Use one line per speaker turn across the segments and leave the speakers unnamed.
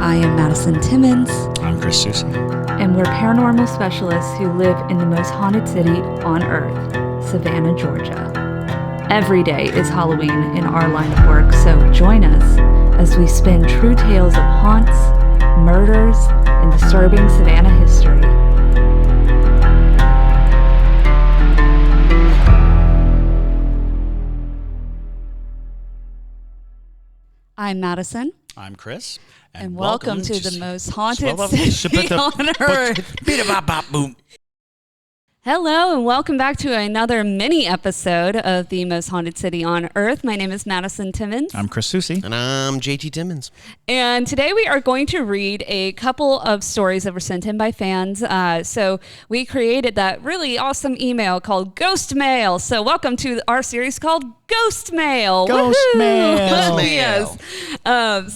I am Madison Timmons.
I'm Chris Susie.
And we're paranormal specialists who live in the most haunted city on earth, Savannah, Georgia. Every day is Halloween in our line of work, so join us as we spin true tales of haunts, murders, and disturbing Savannah history. I'm Madison.
I'm Chris.
And welcome to the most haunted city on earth. Hello, and welcome back to another mini episode of the most haunted city on earth. My name is Madison Timmons.
I'm Chris Susie.
And I'm JT Timmons.
And today we are going to read a couple of stories that were sent in by fans. So we created that really awesome email called Ghostmail. So welcome to our series called Ghostmail.
Ghostmail.
Yes.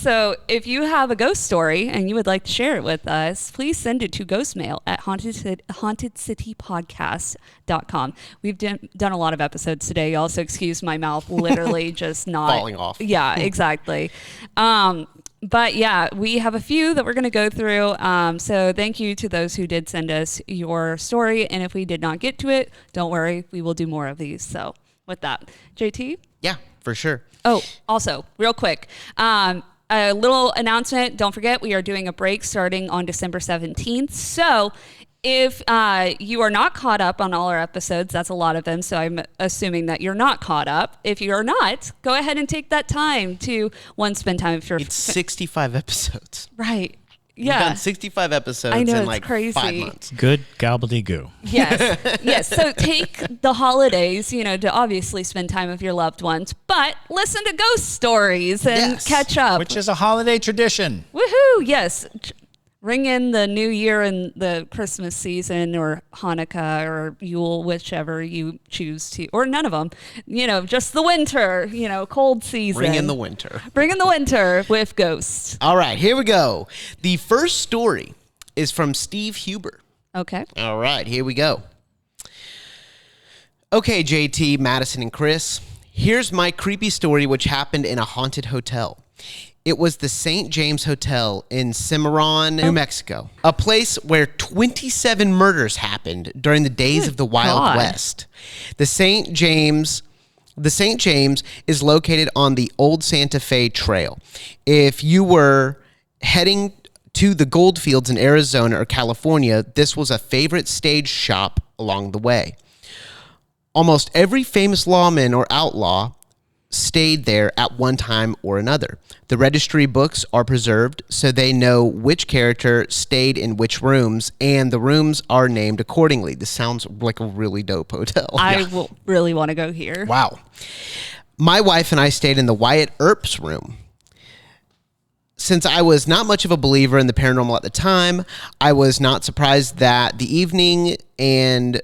So if you have a ghost story and you would like to share it with us, please send it to ghostmail at hauntedcitypodcast.com. We've done a lot of episodes today. You also excuse my mouth literally just not
falling off.
Yeah, exactly. But yeah, we have a few that we're going to go through. So thank you to those who did send us your story. And if we did not get to it, don't worry, we will do more of these. So with that, JT?
Yeah, for sure.
Oh, also, real quick, a little announcement. Don't forget, we are doing a break starting on December 17th. So if you are not caught up on all our episodes, that's a lot of them, so I'm assuming that you're not caught up. If you're not, go ahead and take that time to, spend time if you're...
It's 65 episodes.
Right.
We've
Yeah.
done 65 episodes
I know,
in
it's
like
crazy.
5 months.
Good gobbledygoo.
Yes, yes. So take the holidays, to obviously spend time with your loved ones, but listen to ghost stories and catch up.
Which is a holiday tradition.
Woohoo! Yes. Ring in the New Year and the Christmas season or Hanukkah or Yule, whichever you choose to, or none of them. Just the winter, cold season.
Bring in the winter.
Bring in the winter with ghosts.
All right, here we go. The first story is from Steve Huber.
Okay.
All right, here we go. Okay, JT, Madison, and Chris. Here's my creepy story which happened in a haunted hotel. It was the St. James Hotel in Cimarron, New Mexico, a place where 27 murders happened during the days of the Wild West. The St. James is located on the Old Santa Fe Trail. If you were heading to the gold fields in Arizona or California, this was a favorite stage stop along the way. Almost every famous lawman or outlaw stayed there at one time or another. The registry books are preserved so they know which character stayed in which rooms, and the rooms are named accordingly. This sounds like a really dope hotel.
I will really want to go here.
Wow. My wife and I stayed in the Wyatt Earp's room. Since I was not much of a believer in the paranormal at the time, I was not surprised that the evening and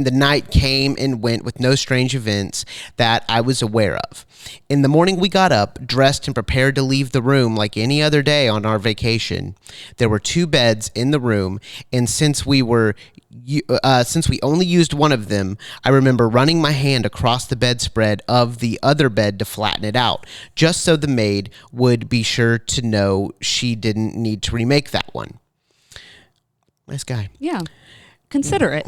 the night came and went with no strange events that I was aware of. In the morning, we got up, dressed, and prepared to leave the room like any other day on our vacation. There were 2 beds in the room, and since we only used one of them, I remember running my hand across the bedspread of the other bed to flatten it out, just so the maid would be sure to know she didn't need to remake that one. Nice guy.
Yeah. Consider it.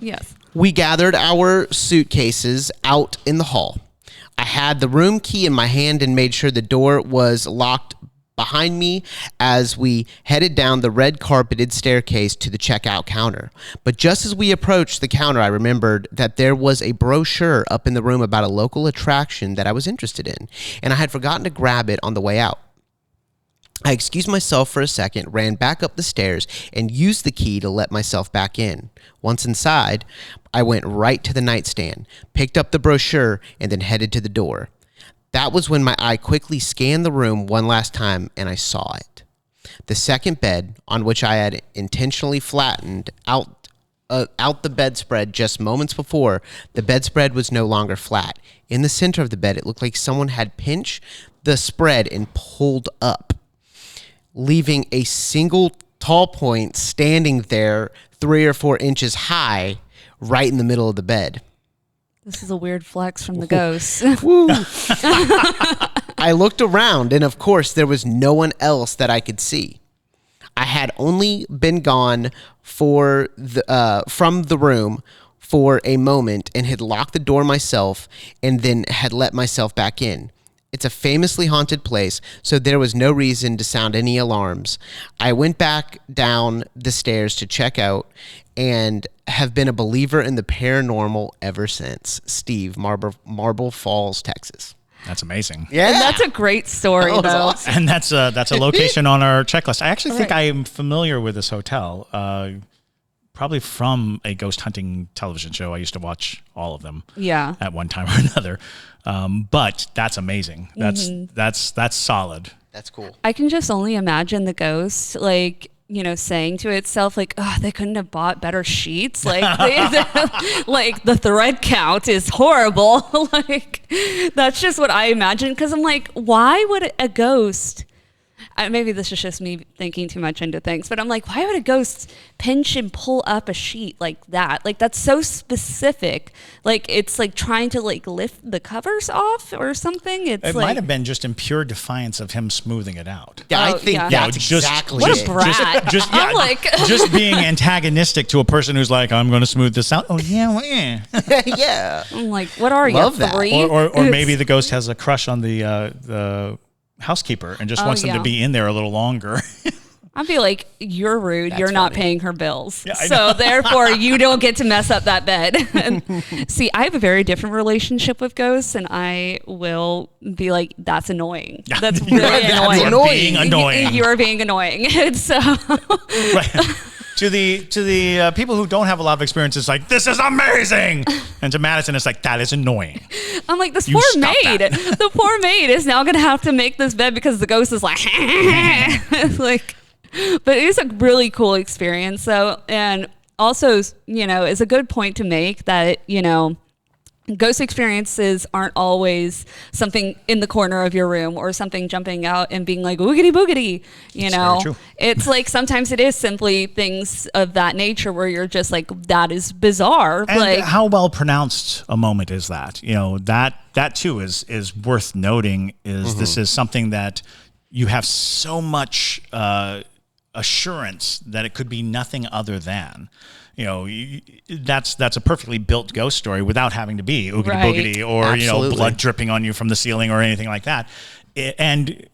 Yes. We gathered our suitcases out in the hall. I had the room key in my hand and made sure the door was locked behind me as we headed down the red carpeted staircase to the checkout counter. But just as we approached the counter, I remembered that there was a brochure up in the room about a local attraction that I was interested in, and I had forgotten to grab it on the way out. I excused myself for a second, ran back up the stairs, and used the key to let myself back in. Once inside, I went right to the nightstand, picked up the brochure, and then headed to the door. That was when my eye quickly scanned the room one last time, and I saw it. The second bed, on which I had intentionally flattened out the bedspread just moments before, the bedspread was no longer flat. In the center of the bed, it looked like someone had pinched the spread and pulled up, leaving a single tall point standing there 3 or 4 inches high right in the middle of the bed.
This is a weird flex from the ghosts.
I looked around, and of course, there was no one else that I could see. I had only been gone from the room for a moment and had locked the door myself and then had let myself back in. It's a famously haunted place, so there was no reason to sound any alarms. I went back down the stairs to check out and have been a believer in the paranormal ever since. Steve, Marble Falls, Texas.
That's amazing.
Yeah.
And that's a great story,
That was
though.
awesome.
And that's a location on our checklist. I actually think I am familiar with this hotel, probably from a ghost hunting television show. I used to watch all of them
Yeah.
at one time or another. But that's amazing. That's solid.
That's cool.
I can just only imagine the ghost, like, saying to itself, like, oh, they couldn't have bought better sheets. Like, like the thread count is horrible. Like, that's just what I imagine. Because I'm like, why would a ghost, maybe this is just me thinking too much into things, but I'm like, why would a ghost pinch and pull up a sheet like that? Like, that's so specific. Like, it's like trying to like lift the covers off or something. It
might have been just in pure defiance of him smoothing it out.
Yeah, I
Oh,
think
yeah.
that's
just-
exactly
What
it.
a brat. I'm like,
Just being antagonistic to a person who's like, I'm going to smooth this out. Oh, yeah, well, yeah.
Yeah.
I'm like, what are
Love
you,
that.
3?
Or maybe the ghost has a crush on the housekeeper and just wants them to be in there a little longer.
I'd be like, you're rude. You're not
funny.
paying her bills.
I
So therefore, you don't get to mess up that bed. See, I have a very different relationship with ghosts, and I will be like, that's annoying. That's really
That's
annoying.
Being annoying.
You're being annoying. And so,
Right. To the people who don't have a lot of experience, it's like, this is amazing. And to Madison, it's like, that is annoying.
I'm like, this
You
poor
stop
maid.
that.
The poor maid is now going to have to make this bed because the ghost is like, like, but it is a really cool experience. So, and also, is a good point to make that, ghost experiences aren't always something in the corner of your room or something jumping out and being like oogity boogity.
very true.
It's like sometimes it is simply things of that nature where you're just like, that is bizarre.
And
like,
how well pronounced a moment is that? That too is worth noting. This is something that you have so much assurance that it could be nothing other than. That's a perfectly built ghost story without having to be oogity
Right.
boogity or
Absolutely.
blood dripping on you from the ceiling or anything like that. And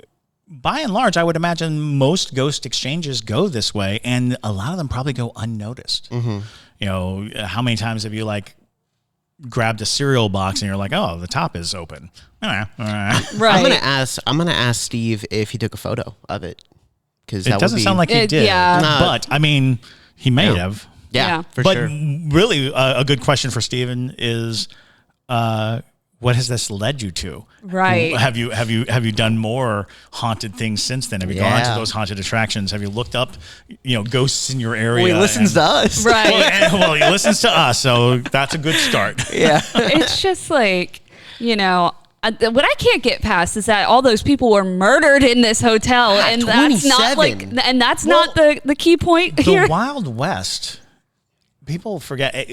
by and large, I would imagine most ghost exchanges go this way, and a lot of them probably go unnoticed. How many times have you grabbed a cereal box and you're like, oh, the top is open?
right.
I'm gonna ask Steve if he took a photo of it, because
It doesn't sound like he
It-
did,
yeah.
but I mean, he may
No.
have.
yeah,
Yeah.
for
But
sure.
really, a good question for Steven is, what has this led you to?
Right.
Have you done more haunted things since then? Have you gone to
Yeah.
those haunted attractions? Have you looked up, ghosts in your area?
Well, he listens to us.
Right.
Well, he listens to us, so that's a good start.
Yeah.
It's just like, what I can't get past is that all those people were murdered in this hotel, and that's not
27.
that's not the key point
The
here.
Wild West, people forget.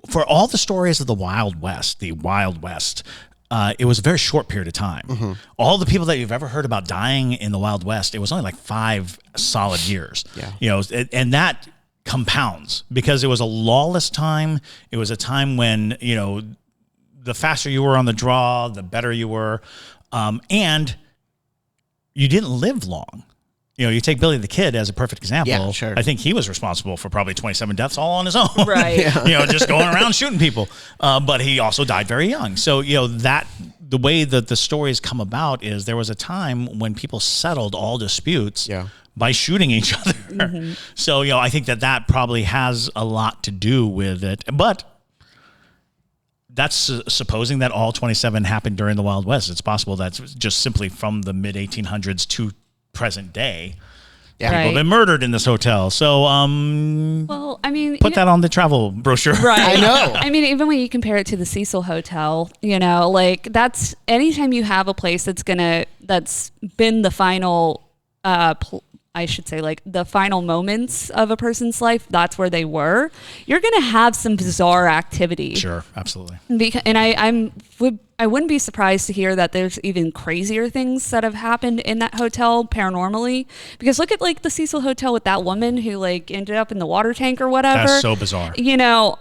For all the stories of the Wild West, it was a very short period of time. All the people that you've ever heard about dying in the Wild West, it was only like 5 solid years.
Yeah.
And that compounds because it was a lawless time. It was a time when, the faster you were on the draw, the better you were. And you didn't live long. You take Billy the Kid as a perfect example.
Yeah, sure.
I think he was responsible for probably 27 deaths all on his own.
Right.
Just going around shooting people. But he also died very young. So, that the way that the stories come about is there was a time when people settled all disputes by shooting each other. So, I think that probably has a lot to do with it. But that's supposing that all 27 happened during the Wild West. It's possible that's just simply from the mid 1800s to present day. People have been murdered in this hotel. So,
Well, I mean,
put that on the travel brochure.
right.
I know.
I mean, even when you compare it to the Cecil Hotel, that's anytime you have a place that's been the final I should say, like the final moments of a person's life, that's where they were, you're going to have some bizarre activity.
Sure, absolutely.
And I wouldn't be surprised to hear that there's even crazier things that have happened in that hotel paranormally. Because look at like the Cecil Hotel with that woman who like ended up in the water tank or whatever.
That's so bizarre.
You know,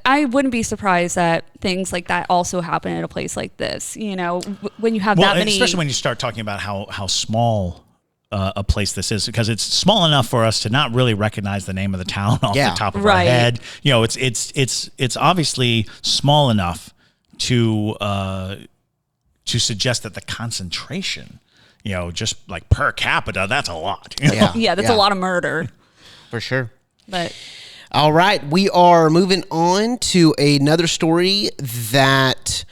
I wouldn't be surprised that things like that also happen at a place like this. You know, when you have that many,
especially when you start talking about how small a place this is, because it's small enough for us to not really recognize the name of the town off the top of our head. You know, it's obviously small enough to suggest that the concentration, you know, just like per capita, that's a lot. You know?
Yeah, that's a lot of murder.
For sure.
But
all right, we are moving on to another story that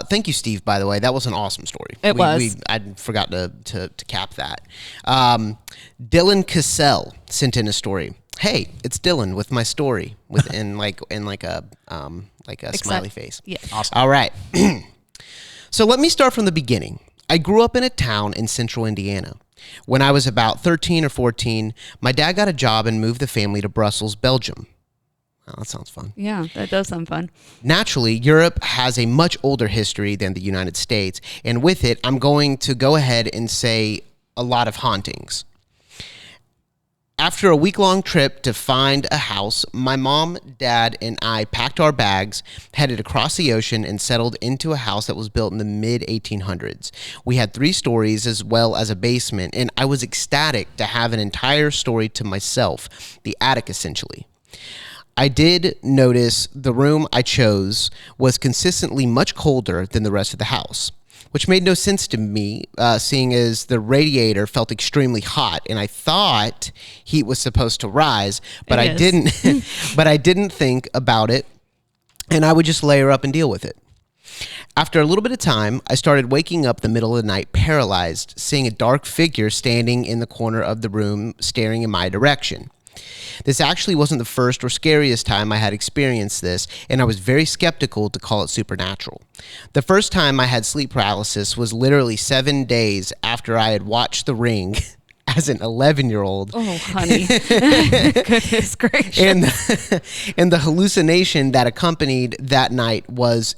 thank you, Steve, by the way. That was an awesome story.
It was.
I forgot to cap that. Dylan Cassell sent in a story. Hey, it's Dylan with my story in a smiley face.
Yeah.
Awesome.
All right. So let me start from the beginning. I grew up in a town in central Indiana. When I was about 13 or 14, my dad got a job and moved the family to Brussels, Belgium. Oh, that sounds fun.
Yeah, that does sound fun.
Naturally, Europe has a much older history than the United States, and with it, I'm going to go ahead and say a lot of hauntings. After a week-long trip to find a house, my mom, dad, and I packed our bags, headed across the ocean, and settled into a house that was built in the mid-1800s. We had 3 stories as well as a basement, and I was ecstatic to have an entire story to myself, the attic essentially. I did notice the room I chose was consistently much colder than the rest of the house, which made no sense to me, seeing as the radiator felt extremely hot, and I thought heat was supposed to rise, but I didn't. But I didn't think about it, and I would just layer up and deal with it. After a little bit of time, I started waking up the middle of the night paralyzed, seeing a dark figure standing in the corner of the room, staring in my direction. This actually wasn't the first or scariest time I had experienced this, and I was very skeptical to call it supernatural. The first time I had sleep paralysis was literally 7 days after I had watched The Ring as an 11-year-old.
Oh, honey. Goodness gracious.
And the hallucination that accompanied that night was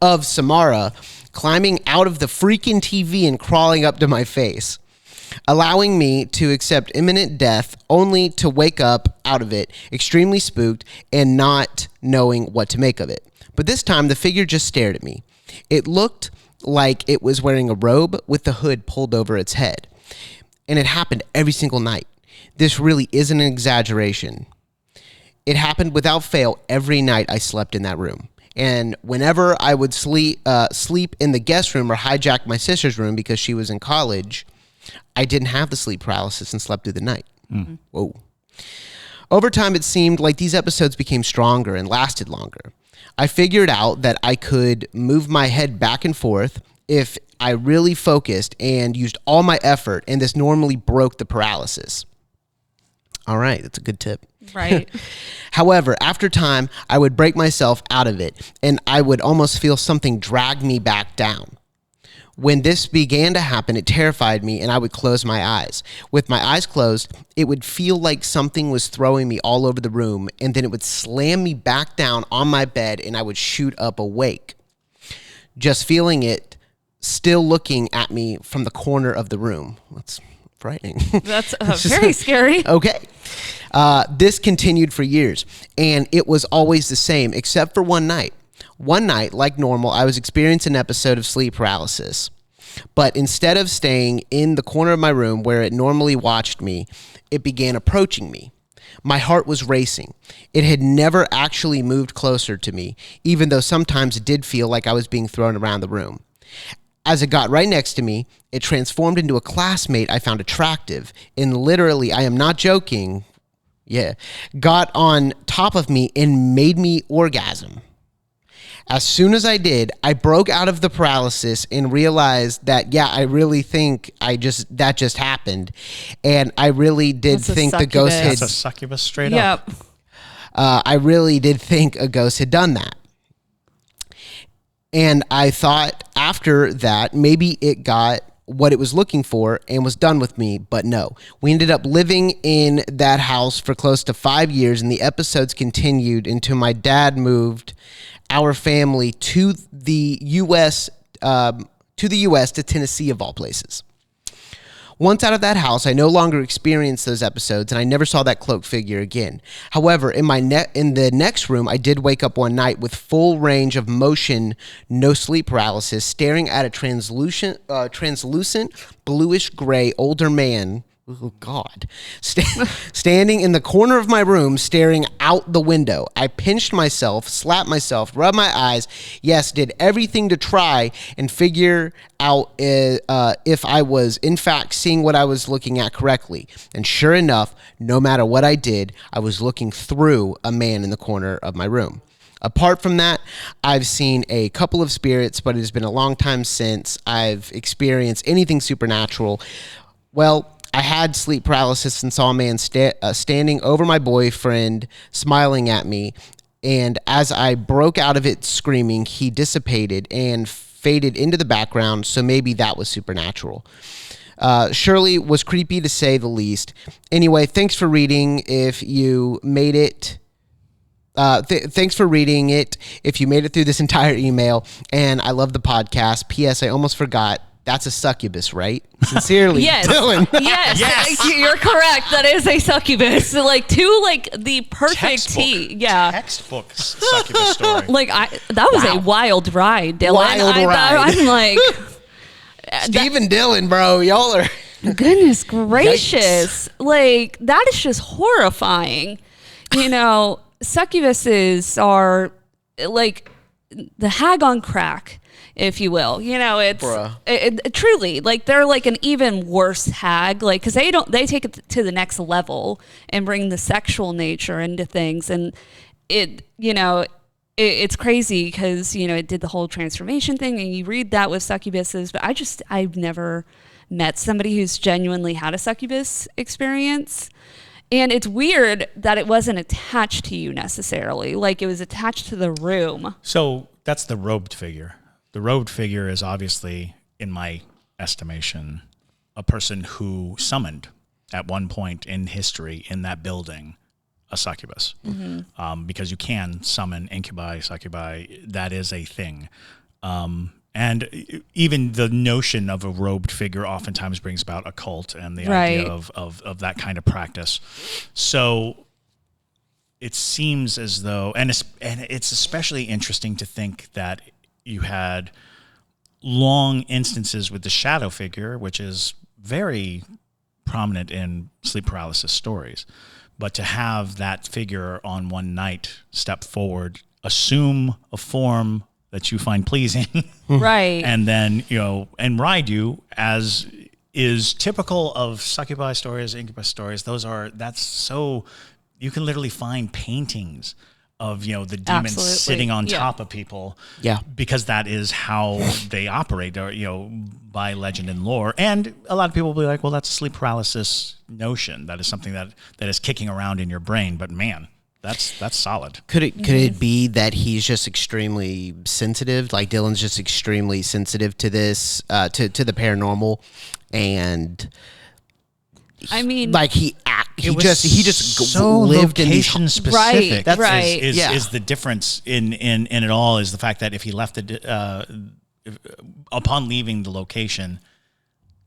of Samara climbing out of the freaking TV and crawling up to my face, allowing me to accept imminent death only to wake up out of it extremely spooked and not knowing what to make of it. But this time the figure just stared at me. It looked like it was wearing a robe with the hood pulled over its head. And it happened every single night. This really isn't an exaggeration. It happened without fail every night I slept in that room. And whenever I would sleep in the guest room or hijack my sister's room because she was in college, I didn't have the sleep paralysis and slept through the night. Mm. Whoa. Over time, it seemed like these episodes became stronger and lasted longer. I figured out that I could move my head back and forth if I really focused and used all my effort, and this normally broke the paralysis. All right, that's a good tip.
Right.
However, after time, I would break myself out of it, and I would almost feel something drag me back down. When this began to happen, it terrified me, and I would close my eyes. With my eyes closed, it would feel like something was throwing me all over the room, and then it would slam me back down on my bed, and I would shoot up awake, just feeling it still looking at me from the corner of the room. That's frightening.
That's very scary.
Okay. This continued for years, and it was always the same, except for one night. One night, like normal, I was experiencing an episode of sleep paralysis. But instead of staying in the corner of my room where it normally watched me, it began approaching me. My heart was racing. It had never actually moved closer to me, even though sometimes it did feel like I was being thrown around the room. As it got right next to me, it transformed into a classmate I found attractive, and literally, I am not joking, got on top of me and made me orgasm. As soon as I did, I broke out of the paralysis and realized that, I really think that just happened. And I really did think the ghost had...
That's a succubus straight up.
Yep.
I really did think a ghost had done that. And I thought after that, maybe it got what it was looking for and was done with me, but no. We ended up living in that house for close to 5 years, and the episodes continued until my dad moved our family to the U.S. To Tennessee, of all places. Once out of that house, I no longer experienced those episodes, and I never saw that cloaked figure again. However, in the next room, I did wake up one night with full range of motion, no sleep paralysis, staring at a translucent bluish gray older man. Oh, God. Standing in the corner of my room, staring out the window. I pinched myself, slapped myself, rubbed my eyes. Yes, did everything to try and figure out if I was, in fact, seeing what I was looking at correctly. And sure enough, no matter what I did, I was looking through a man in the corner of my room. Apart from that, I've seen a couple of spirits, but it has been a long time since I've experienced anything supernatural. Well, I had sleep paralysis and saw a man standing over my boyfriend, smiling at me. And as I broke out of it screaming, he dissipated and faded into the background. So maybe that was supernatural. Surely was creepy to say the least. Anyway, thanks for reading. If you made it, thanks for reading it. If you made it through this entire email, and I love the podcast. P.S. I almost forgot. That's a succubus, right? Sincerely,
yes.
Dylan.
Yes, you're correct. That is a succubus. The perfect
Textbook.
tea. Yeah.
Textbook succubus story.
That was a wild ride, Dylan.
Ride.
I'm like,
Steve and Dylan, bro, y'all are.
goodness gracious. That is just horrifying. Succubuses are the hag on crack, if you will. It's truly they're an even worse hag, because they take it to the next level and bring the sexual nature into things. And it's crazy because, it did the whole transformation thing, and you read that with succubuses, but I've never met somebody who's genuinely had a succubus experience. And it's weird that it wasn't attached to you necessarily. It was attached to the room.
So that's the robed figure. The robed figure is obviously, in my estimation, a person who summoned at one point in history in that building a succubus. Mm-hmm. Because you can summon incubi, succubi. That is a thing. And even the notion of a robed figure oftentimes brings about a cult and the idea of that kind of practice. So it seems as though, and it's especially interesting to think that you had long instances with the shadow figure, which is very prominent in sleep paralysis stories. But to have that figure on one night step forward, assume a form that you find pleasing,
right,
and then and ride you, as is typical of succubi stories, incubus stories. That's so you can literally find paintings of the demons sitting on top of people, because that is how they operate, or by legend and lore. And a lot of people will be like, well, that's a sleep paralysis notion. That is something that is kicking around in your brain. But man, that's solid.
Could it be that he's just extremely sensitive? Like Dylan's just extremely sensitive to this, to the paranormal, and he just
so
lived in
location specific.
Right.
Is the difference in it all, is the fact that if he left upon leaving the location,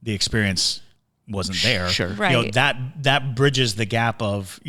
the experience wasn't there.
Sure.
Right.
That bridges the gap of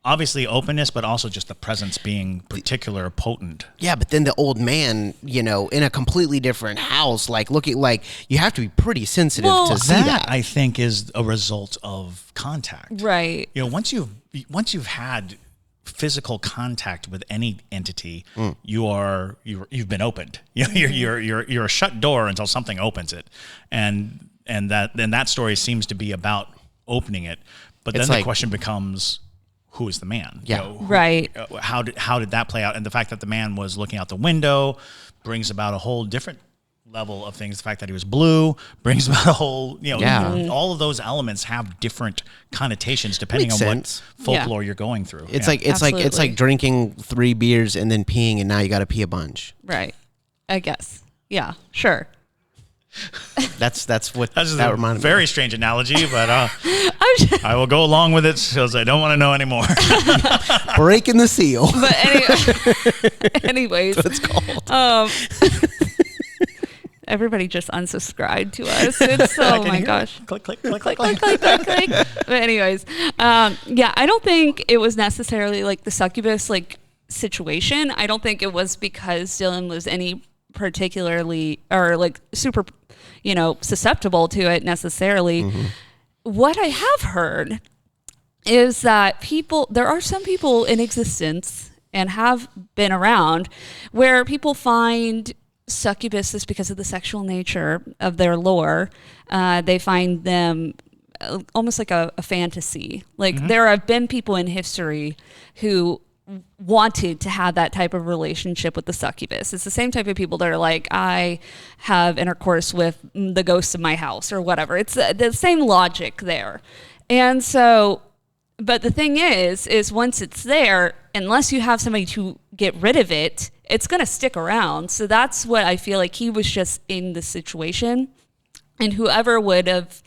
obviously openness, but also just the presence being particular potent.
Yeah, but then the old man, in a completely different house, you have to be pretty sensitive to see that.
I think is a result of contact.
Right.
Once you've had physical contact with any entity, you've been opened. You're a shut door until something opens it, and that story seems to be about opening it. But then the question becomes, who is the man?
Yeah.
Right.
How did that play out? And the fact that the man was looking out the window brings about a whole different level of things. The fact that he was blue brings about a whole, all of those elements have different connotations depending on what folklore you're going through.
It's like drinking 3 beers and then peeing, and now you got to pee a bunch.
Right. I guess. Yeah, sure.
That's what
That's
that
a
reminded me.
very strange analogy, but I will go along with it because I don't want to know anymore.
Breaking the seal.
But anyways,
That's what it's called.
Everybody just unsubscribed to us. It's oh my gosh.
Click, click, click,
Click, click, click, click, click. But anyways, yeah, I don't think it was necessarily like the succubus like situation. I don't think it was because Dylan was any particularly or like super, susceptible to it necessarily. Mm-hmm. What I have heard is that there are some people in existence and have been around where people find succubuses because of the sexual nature of their lore. They find them almost like a fantasy. Like there have been people in history who wanted to have that type of relationship with the succubus. It's the same type of people that are like, I have intercourse with the ghosts of my house or whatever. It's the same logic there. And so, but the thing is once it's there, unless you have somebody to get rid of it, it's going to stick around. So that's what I feel like he was just in the situation. And whoever would have,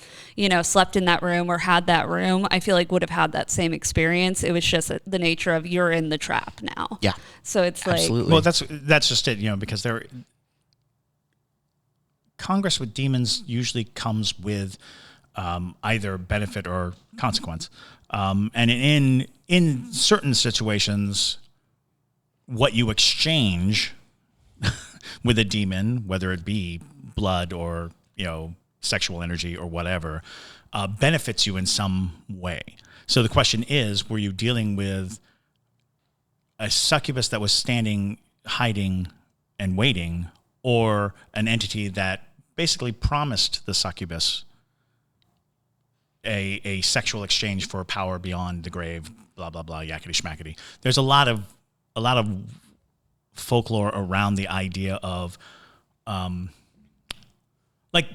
slept in that room or had that room, I feel like would have had that same experience. It was just the nature of you're in the trap now.
Yeah.
So it's
absolutely.
Well, that's just it, because Congress with demons usually comes with either benefit or consequence. And in certain situations, what you exchange with a demon, whether it be blood or, sexual energy or whatever, benefits you in some way. So the question is, were you dealing with a succubus that was standing, hiding, and waiting, or an entity that basically promised the succubus a sexual exchange for power beyond the grave, blah, blah, blah, yakety schmackety. There's a lot of folklore around the idea of,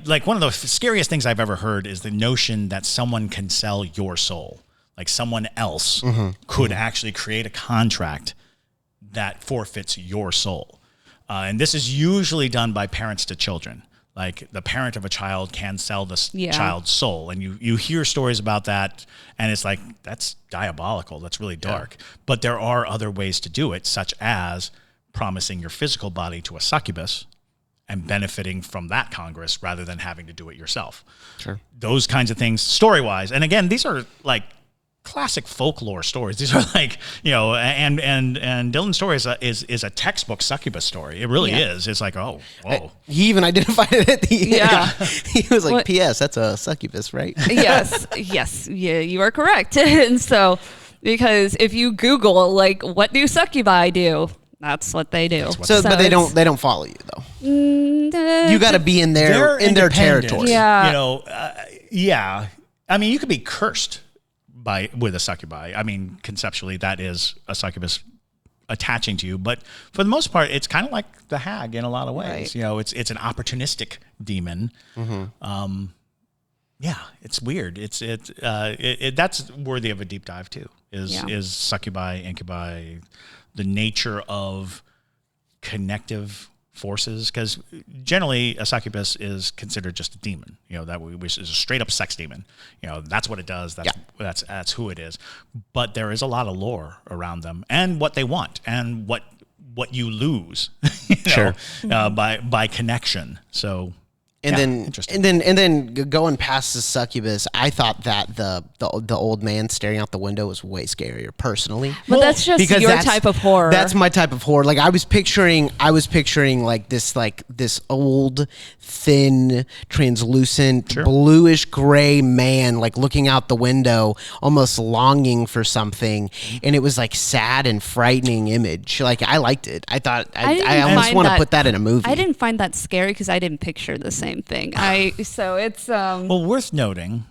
like one of the scariest things I've ever heard is the notion that someone can sell your soul. Like someone else could actually create a contract that forfeits your soul. And this is usually done by parents to children. Like the parent of a child can sell the child's soul. And you hear stories about that, and it's like, that's diabolical. That's really dark. Yeah. But there are other ways to do it, such as promising your physical body to a succubus and benefiting from that Congress rather than having to do it yourself. Sure. Those kinds of things, story-wise. And again, these are like classic folklore stories. These are like, and Dylan's story is a textbook succubus story. It really is. It's like, oh, whoa.
He even identified it at the end. He was like, P.S., that's a succubus, right?
Yes. Yeah, you are correct. And so, because if you Google, like, what do succubi do? That's what they do.
But they don't follow you though. You got to be in their territory.
Yeah.
Yeah. I mean, you could be cursed with a succubi. I mean, conceptually, that is a succubus attaching to you, but for the most part, it's kind of like the hag in a lot of ways. Right. It's an opportunistic demon. Mm-hmm. Yeah, it's weird. That's worthy of a deep dive too. Is succubi, incubi, the nature of connective forces, because generally a succubus is considered just a demon, which is a straight up sex demon. That's what it does. That's who it is. But there is a lot of lore around them and what they want and what you lose, by connection. So. And
then going past the succubus, I thought that the old man staring out the window was way scarier personally.
But that's just your type of horror.
That's my type of horror. Like I was picturing like this old, thin, translucent, bluish gray man like looking out the window, almost longing for something, and it was like sad and frightening image. Like I liked it. I thought I almost want to put that in a movie.
I didn't find that scary because I didn't picture the same thing. So it's
well, worth noting,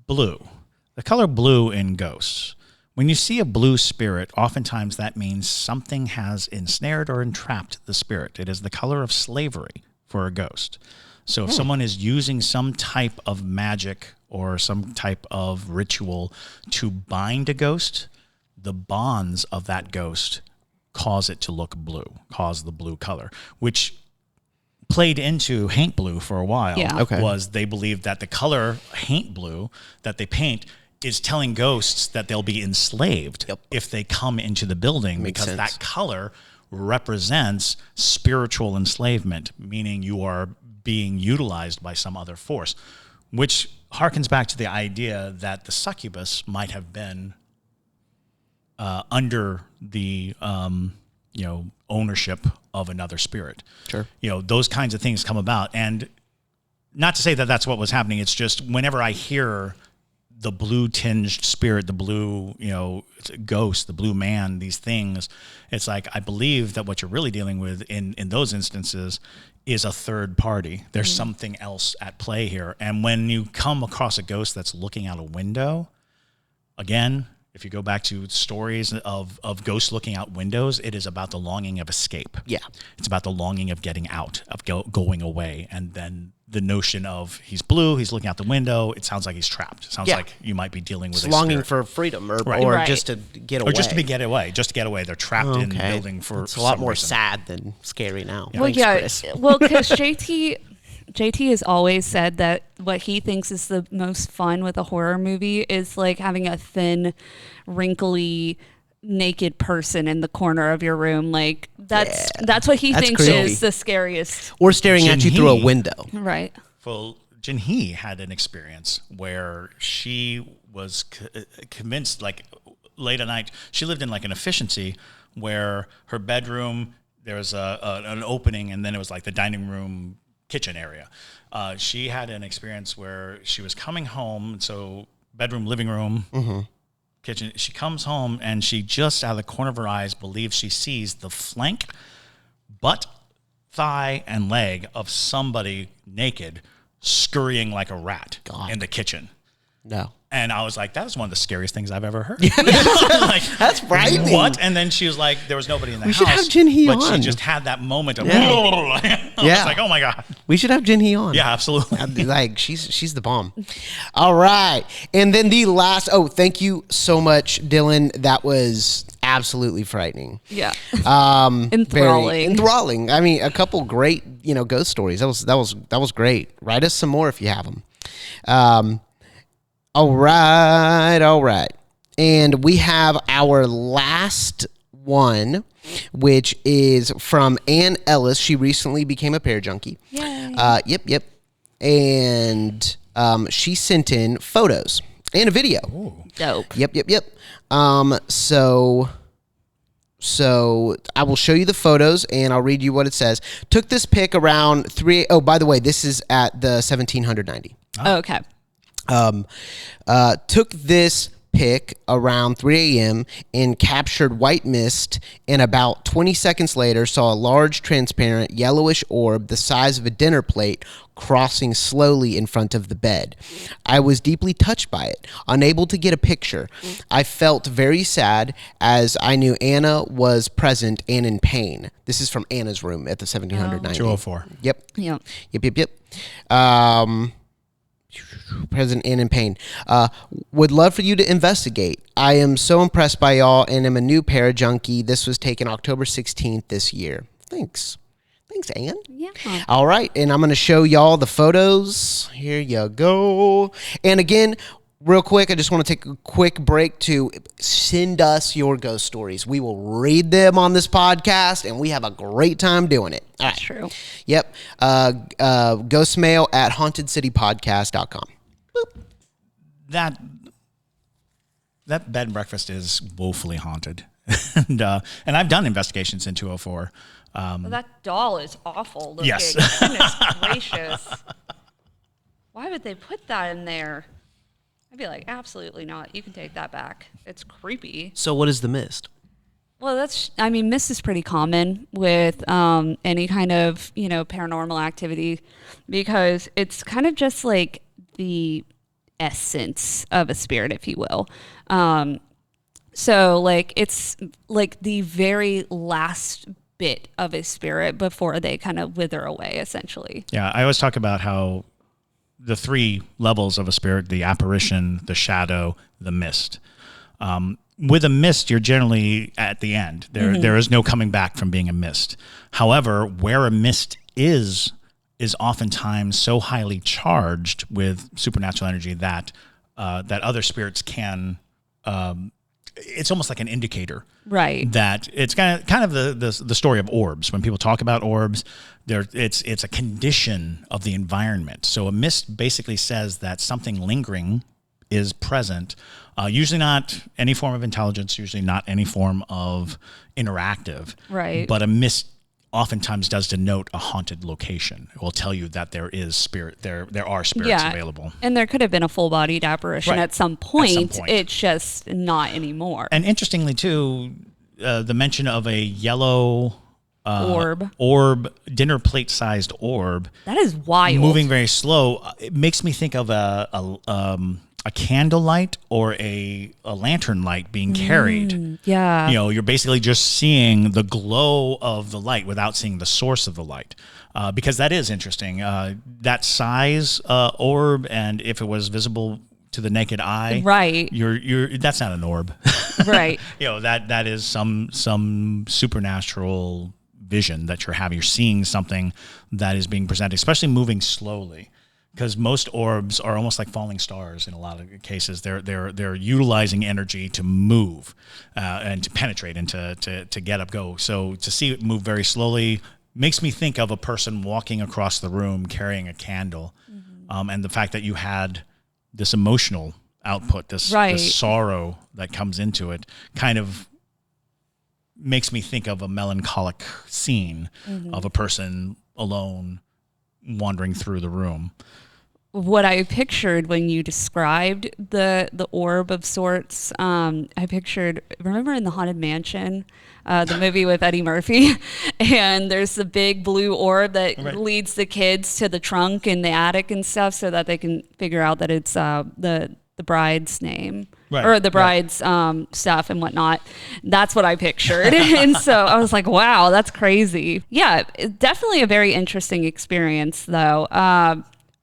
blue. The color blue in ghosts. When you see a blue spirit, oftentimes that means something has ensnared or entrapped the spirit. It is the color of slavery for a ghost. So if someone is using some type of magic or some type of ritual to bind a ghost, the bonds of that ghost cause it to look blue, cause the blue color, which played into haint blue for a while.
Yeah.
Okay.
Was they believed that the color haint blue that they paint is telling ghosts that they'll be enslaved if they come into the building, because
sense.
that color represents spiritual enslavement, meaning you are being utilized by some other force, which harkens back to the idea that the succubus might have been under the ownership of another spirit.
Sure.
Those kinds of things come about. And not to say that that's what was happening. It's just whenever I hear the blue tinged spirit, the blue, ghost, the blue man, these things, it's like, I believe that what you're really dealing with in those instances is a third party. There's something else at play here. And when you come across a ghost that's looking out a window, again, if you go back to stories of ghosts looking out windows, it is about the longing of escape.
Yeah.
It's about the longing of getting out, of going away. And then the notion of he's blue, he's looking out the window, it sounds like he's trapped. It sounds like you might be dealing with
it's longing for freedom or just to get away.
Or just to get away. They're trapped in the building for
it's a lot more
reason.
sad than scary now.
Well,
Thanks, Chris.
well, because JT has always said that what he thinks is the most fun with a horror movie is like having a thin, wrinkly, naked person in the corner of your room. Like that's what he thinks
creepy.
is the scariest.
Or staring at you through a window.
Right.
Well, Jinhee had an experience where she was convinced, like late at night, she lived in like an efficiency where her bedroom, there was an opening, and then it was like the dining room kitchen area. She had an experience where she was coming home, so bedroom, living room, kitchen. She comes home and she just out of the corner of her eyes believes she sees the flank, butt, thigh, and leg of somebody naked scurrying like a rat in the kitchen.
No.
And I was like, that was one of the scariest things I've ever heard.
Like, that's frightening.
What? And then she was like, there was nobody in the house.
We should have Jinhee
but
on.
she just had that moment of,
Yeah.
I was like, oh my God.
We should have Jinhee on.
Yeah, absolutely.
Like she's the bomb. All right. And then the last, thank you so much, Dylan. That was absolutely frightening.
Yeah.
Enthralling.
Enthralling.
Enthralling. I mean, a couple great, ghost stories. That was great. Write us some more if you have them. All right. And we have our last one, which is from Ann Ellis. She recently became a pair junkie.
Yay.
Yep. And she sent in photos and a video.
Ooh.
Dope.
Yep. So I will show you the photos and I'll read you what it says. Took this pic around 3. Oh, by the way, this is at the 1790.
Oh, okay.
Took this pic around 3 a.m. and captured white mist, and about 20 seconds later saw a large transparent yellowish orb the size of a dinner plate crossing slowly in front of the bed. I was deeply touched by it, unable to get a picture. I felt very sad as I knew Anna was present and in pain. This is from Anna's room at the 1790.
204.
Yep.
Yep.
Present and in pain. Would love for you to investigate. I am so impressed by y'all and am a new parajunkie. This was taken October 16th this year. Thanks, Ann.
Yeah.
All right, and I'm going to show y'all the photos. Here you go. And again, real quick, I just want to take a quick break to send us your ghost stories. We will read them on this podcast, and we have a great time doing it. All right.
That's true.
Yep. Ghostmail at hauntedcitypodcast.com.
That bed and breakfast is woefully haunted. and I've done investigations in 204.
Well, that doll is awful looking.
Yes.
Goodness gracious. Why would they put that in there? I'd be like, absolutely not. You can take that back. It's creepy.
So what is the mist?
Well, mist is pretty common with any kind of, paranormal activity because it's kind of just like the essence of a spirit, if you will. So like it's like the very last bit of a spirit before they kind of wither away, essentially.
Yeah, I always talk about how the 3 levels of a spirit, the apparition, the shadow, the mist. With a mist, you're generally at the end. There is no coming back from being a mist. However, where a mist is oftentimes so highly charged with supernatural energy that that other spirits can. It's almost like an indicator,
right?
That it's kind of the story of orbs. When people talk about orbs, it's a condition of the environment. So a mist basically says that something lingering is present. Usually not any form of intelligence. Usually not any form of interactive.
Right.
But a mist oftentimes does denote a haunted location. It will tell you that there is spirit. There are spirits available.
And there could have been a full-bodied apparition at some point. It's just not anymore.
And interestingly, too, the mention of a yellow orb, dinner plate-sized orb.
That is wild.
Moving very slow. It makes me think of a candlelight or a lantern light being carried.
Yeah.
You're basically just seeing the glow of the light without seeing the source of the light. Because that is interesting. That size orb, and if it was visible to the naked eye,
right?
That's not an orb,
right?
That is some supernatural vision that you're having. You're seeing something that is being presented, especially moving slowly. Because most orbs are almost like falling stars in a lot of cases. They're utilizing energy to move and to penetrate and to get up, go. So to see it move very slowly makes me think of a person walking across the room carrying a candle, and the fact that you had this emotional output, this sorrow that comes into it, kind of makes me think of a melancholic scene of a person alone wandering through the room.
What I pictured when you described the orb of sorts, I pictured, remember in the Haunted Mansion, the movie with Eddie Murphy, and there's the big blue orb that leads the kids to the trunk in the attic and stuff so that they can figure out that it's the bride's name. Right. Or the bride's stuff and whatnot. That's what I pictured. And so I was like, wow, that's crazy. Yeah, definitely a very interesting experience, though.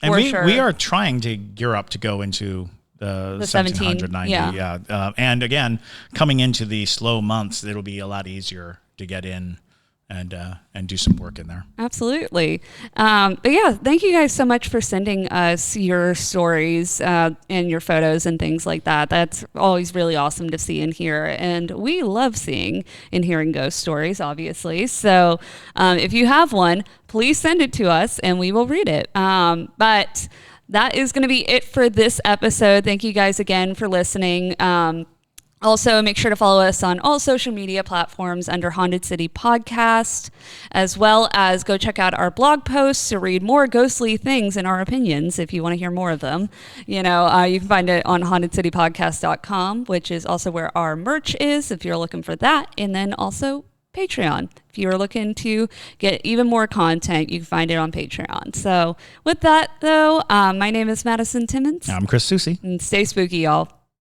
And we are trying to gear up to go into the 1790. Yeah. And again, coming into the slow months, it'll be a lot easier to get in and do some work in there.
Absolutely. But yeah, thank you guys so much for sending us your stories and your photos and things like that. That's always really awesome to see and hear. And we love seeing and hearing ghost stories, obviously. So if you have one, please send it to us and we will read it. But that is going to be it for this episode. Thank you guys again for listening. Also, make sure to follow us on all social media platforms under Haunted City Podcast, as well as go check out our blog posts to read more ghostly things and our opinions if you want to hear more of them. You can find it on hauntedcitypodcast.com, which is also where our merch is if you're looking for that. And then also Patreon. If you're looking to get even more content, you can find it on Patreon. So with that, though, my name is Madison Timmons.
I'm Chris Soucy.
And stay spooky, y'all.